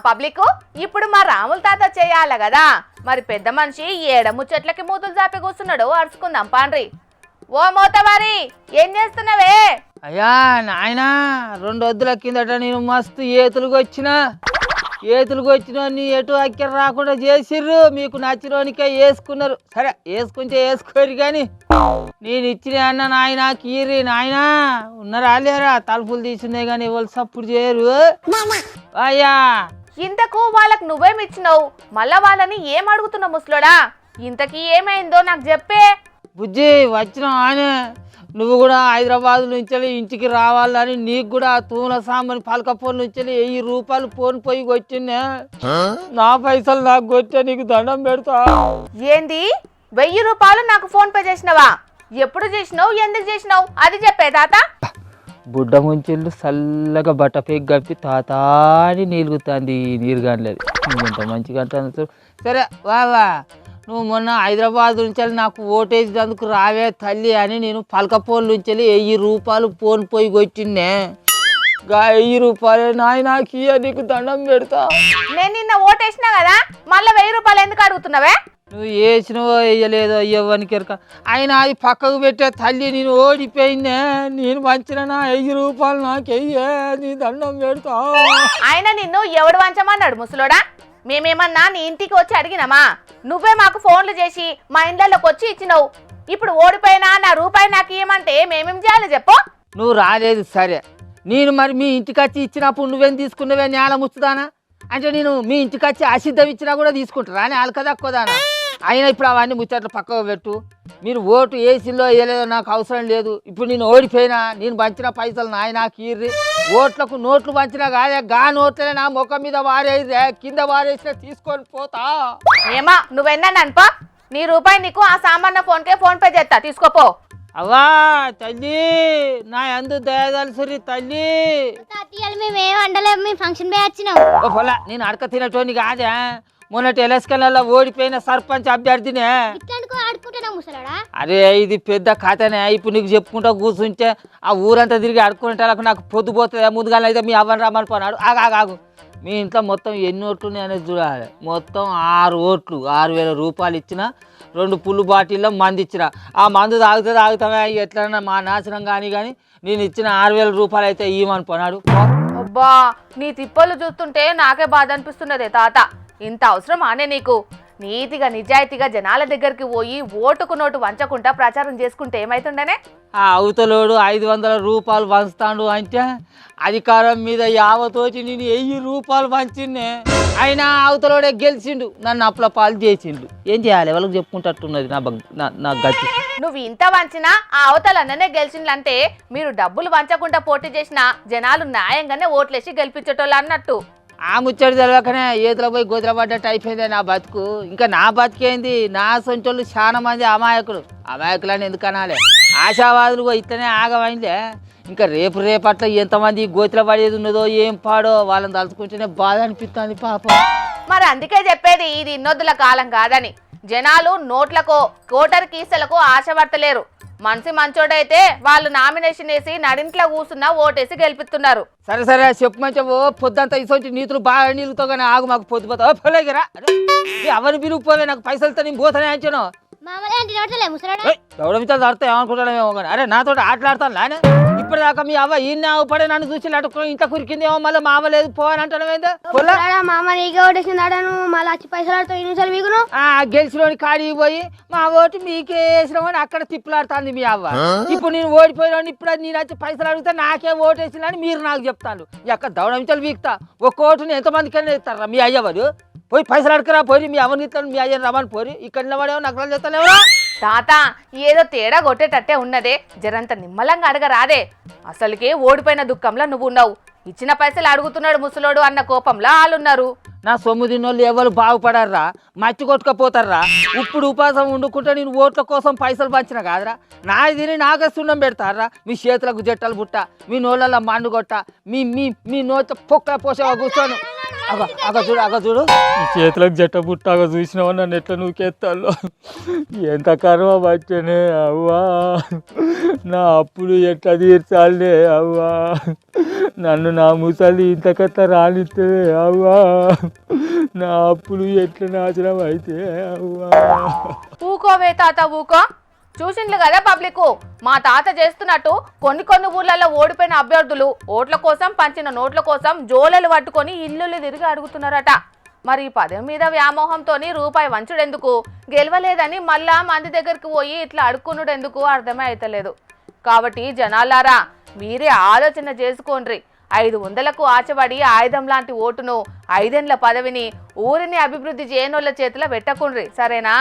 Public ఇప్పుడు మా రాముల తాత చేయాల కదా మరి పెద్ద మనిషి ఏడ ముచ్చట్లకి మూతులు చాపి కూర్చున్నాడు అరుచుకుందాం పాండ్రి. ఓ మోతవారి ఏం చేస్తున్నావే? అయ్యా నాయనా 2 వద్దుల కిందట నేను మస్తు ఏతులుగా వచ్చిన నీ ఎటు అక్కర రాకుండా చేసిర్రు. మీకు నచ్చినోనికే వేసుకున్నారు. సరే వేసుకుంటే వేసుకోరు కానీ నేను ఇచ్చిన అన్న నాయన కీరి నాయనా ఉన్నారా లేరా? తలుపులు తీసినాయి కానీ ఎవరు సప్పుడు చేయరు. అయ్యా ఇంతకు వాళ్ళకు నువ్వేమిచ్చినావు? మళ్ళా వాళ్ళని ఏం అడుగుతున్నావు ముసలోడా? ఇంతకీ ఏమైందో నాకు చెప్పే. బుజ్జి వచ్చిన ఆయన నువ్వు కూడా హైదరాబాద్ నుంచి ఇంటికి రావాలని నీకు కూడా తూల సాంబని పలకపోన్ నుంచి 1000 రూపాయలు ఫోన్ పోయి వచ్చిందే. నా పైసలు నాకు కొట్టా నీకు దండం పెడతా. ఏంది 1000 రూపాయలు నాకు ఫోన్ పే చేసినావా? ఎప్పుడు చేసినావు? ఎందుకు చేసినావు? అది చెప్పే తాత. బుడ్డ ముంచిళ్ళు చల్లగా బట్ట పేక్ కప్పి తాతాని నీలుగుతుంది. నీరు కానలేదు ఇంత మంచిగా అంటాను. సరే వావా నువ్వు మొన్న హైదరాబాద్ నుంచి నాకు ఓటేసినందుకు రావే తల్లి అని నేను పలకపోన్ నుంచి 1000 రూపాయలు ఫోన్ పోయి కొట్టిండే. 1000 రూపాయలు నాయనకి నీకు దండం పెడతా. నేను నిన్న ఓటేసినా కదా మళ్ళీ 1000 రూపాయలు ఎందుకు అడుగుతున్నావే? నువ్వు వేసినవో వేయలేదో ఇవ్వని కెరక అయినా అది పక్కకు పెట్టే తల్లి నేను ఓడిపోయిందే. నేను వంచిన 1000 రూపాయలు నాకు వెయ్యే నీ దండం పెడతా. ఆయన నిన్ను ఎవడు వంచమన్నాడు ముసలోడా? మేమేమన్నా నీ ఇంటికి వచ్చి అడిగినామా? నువ్వే మాకు ఫోన్లు చేసి మా ఇండ్లలోకి వచ్చి ఇచ్చినావు. ఇప్పుడు ఓడిపోయినా నా రూపాయి నాకు ఇవ్వమంటే మేమేం చేయాలి చెప్పు? నువ్వు రాలేదు సరే, నేను మరి మీ ఇంటికి వచ్చి ఇచ్చినప్పుడు నువ్వేం తీసుకున్నావే నేల ముచ్చుదానా? అంటే నేను మీ ఇంటికి వచ్చి అసిద్ధం ఇచ్చినా కూడా తీసుకుంటారా అని అలకదక్కుదానా? అయినా ఇప్పుడు అవన్నీ ముచ్చట్లు పక్కకు పెట్టు. మీరు ఓటు వేసిల్లో వేయలేదో నాకు అవసరం లేదు. ఇప్పుడు నేను ఓడిపోయినా నేను పంచిన పైసలు నాకు ఇర్రి. ఓట్లకు నోట్లు పంచినా కాదే నోట్లే నా ముఖం మీద వారేదే కింద వారేసినా తీసుకొని పోతా. ఏమా నువ్వెన్నా అనుపా? నీ రూపాయి నీకు ఆ సామాన్య ఫోన్ పే చేస్తా తీసుకోపో. అవ్వా తల్లి నా అందు దయదలుసురి తల్లి. మేమేం అండలేము, మేము ఫంక్షన్ పోయి వచ్చినాం. ఓ పొలా నేను అడక తినటోని కాదే, మొన్నటి ఎలక్షన్లలో ఓడిపోయిన సర్పంచ్ అభ్యర్థినే. అరే ఇది పెద్ద కథనే. ఇప్పుడు నీకు చెప్పుకుంటా కూర్చుంటే ఆ ఊరంతా తిరిగి అడుకుంటే నాకు పొద్దుపోతుంది. ముందుగా అయితే మీ అవ్వని రమ్మని పోనాడు. ఆగాగు మీ ఇంట్లో మొత్తం ఎన్ని ఓట్లు అనేది చూడాలి. మొత్తం 6 ఓట్లు 6000 రూపాయలు ఇచ్చిన 2 పుల్లు బాటిల్లో మంది ఇచ్చిన. ఆ మందు తాగుతామే ఎట్లన్నా మా నాశనం కానీ నేను ఇచ్చిన 6000 రూపాయలు అయితే ఇవ్వమని పోనాడు. అబ్బా నీ తిప్పలు చూస్తుంటే నాకే బాధ అనిపిస్తున్నదే తాత. ఇంత అవసరం ఆనే నీకు? నీతిగా నిజాయితీగా జనాల దగ్గరికి పోయి ఓటుకు నోటు వంచకుండా ప్రచారం చేసుకుంటే ఏమైతుండనే? ఆ అవతలోడు 500 రూపాయలు వంచుతాడు అంటే అధికారం మీద యావతోటి నేను 1000 రూపాయలు వంచిండే. అయినా అవతలోడే గెలిచిండు, నన్ను అప్ల పాలు చేసిండు. ఏం చేయాలి? ఎవరికి చెప్పుకుంటున్నది నా గట్టి. నువ్వు ఇంత వంచినా ఆ అవతలన్ననే గెలిచిండ్లంటే మీరు డబ్బులు వంచకుండా పోటీ చేసిన జనాలు న్యాయంగానే ఓట్లేసి గెలిపించేటోళ్ళు అన్నట్టు. ఆ ముచ్చడి తెలవకనే ఏతుల పోయి గోతుల పడ్డట్టు అయిపోయిందే నా బతుకు. ఇంకా నా బతికేంది? నా సొంటోళ్ళు చాలా మంది అమాయకులని ఎందుకు అనాలి? ఆశావాదులు ఇట్లనే ఆగమైందే. ఇంకా రేపట్ల ఎంతమంది గోతుల పడేది ఉన్నదో ఏం పాడో వాళ్ళని తలుచుకుంటేనే బాధ అనిపిస్తుంది పాపం. మరి అందుకే చెప్పేది ఇది ఇన్నొద్దుల కాలం కాదని. జనాలు నోట్లకో కోటర్ కీసలకు ఆశ పడతలేరు. మనిషి మంచోడైతే వాళ్ళు నామినేషన్ వేసి నడింట్లో కూర్చున్నా ఓటేసి గెలిపిస్తున్నారు. సరే చెప్పు మంచిగా పొద్దంతా ఇసొంటి నీతులు బాగా నీళ్ళతో కానీ ఆగు మాకు పొద్దుపోతా పోలేగరా. ఎవరిని పిలుపుపోవే నాకు పైసలతో నేను పోతానే అంచాను. ఎవడమితో ఆడతా ఏమనుకుంటానేమో కానీ అరే నాతో ఆటలాడతాను నానే. ఇప్పటిదాకా మీ అవ్వ ఈ పడే నన్ను చూసి అడుక్కొని ఇంత కురికిందేమో మళ్ళీ మా అవ్వ లేదు పో అని అంటాను. గెలిచిలోని కాడికి పోయి మా ఓటు మీకే వేసినామని అక్కడ తిప్పులాడుతుంది మీ అవ్వ. ఇప్పుడు నేను ఓడిపోయినా ఇప్పుడు నేను వచ్చి పైసలు అడిగితే నాకే ఓటు వేసిందని మీరు నాకు చెప్తాను. ఎక్కడ దౌడమించాలి వీక్తా ఒక్క ఓటుని ఎంతమందికైనా ఇస్తారా మీ అయ్యవారు? పోయి పైసలు అడగరా పోయి మీ అవ్వని ఇస్తాను మీ అయ్యని రమ్మని పోరి. ఇక్కడ నిలబడేమో నగరాలు చేస్తానేమో. తాత ఏదో తేడా కొట్టేటట్టే ఉన్నదే, జరంత నిమ్మలంగా అడగరాదే. అసలుకే ఓడిపోయిన దుఃఖంలో నువ్వు ఉన్నావు, ఇచ్చిన పైసలు అడుగుతున్నాడు ముసలోడు అన్న కోపంలో వాళ్ళున్నారు. నా సొమ్ము తిన్నోళ్ళు ఎవరు బాగుపడారా? మట్టి కొట్టుకపోతారా? ఇప్పుడు ఉపాసం వండుకుంటే నేను ఓట్ల కోసం పైసలు పంచిన కాదురా. నాది తిని నాకే సున్నం పెడతారా? మీ చేతులకు జట్టలు బుట్ట, మీ నోళ్ళల్లో మండు కొట్ట, మీ మీ మీ నోట పొక్క పోసేవా కూర్చోను. అగ చూడు ఈ చేతులకు జట్ట పుట్టాగా చూసినావా నన్ను ఎట్లా నూకేస్తాలో ఎంత కర్మ బట్టనే అవ్వా నా అప్పులు ఎట్లా తీర్చాలే అవ్వా నన్ను నా ముసలి ఇంతకట్ట రానిస్తే అవ్వా నా అప్పులు ఎట్లా నాశనం అయితే అవ్వా. ఊకోవే తాత ఊకో. చూసిండ్లు కదా పబ్లిక్, మా తాత చేస్తున్నట్టు కొన్ని ఊర్లలో ఓడిపోయిన అభ్యర్థులు ఓట్ల కోసం పంచిన నోట్ల కోసం జోలెలు పట్టుకొని ఇల్లులు తిరిగి అడుగుతున్నారట. మరి ఈ పదవి మీద వ్యామోహంతోని రూపాయి వంచుడెందుకు, గెలవలేదని మళ్ళా మంది దగ్గరికి పోయి ఇట్లా అడుక్కునుడెందుకు అర్థమే అయితలేదు. కాబట్టి జనాలారా మీరే ఆలోచన చేసుకోండ్రి. 500లకు ఆచబడి ఆయుధం లాంటి ఓటును 5 ఏళ్ల పదవిని ఊరిని అభివృద్ధి చేయనోళ్ళ చేతిలో పెట్టకుండ్రి, సరేనా?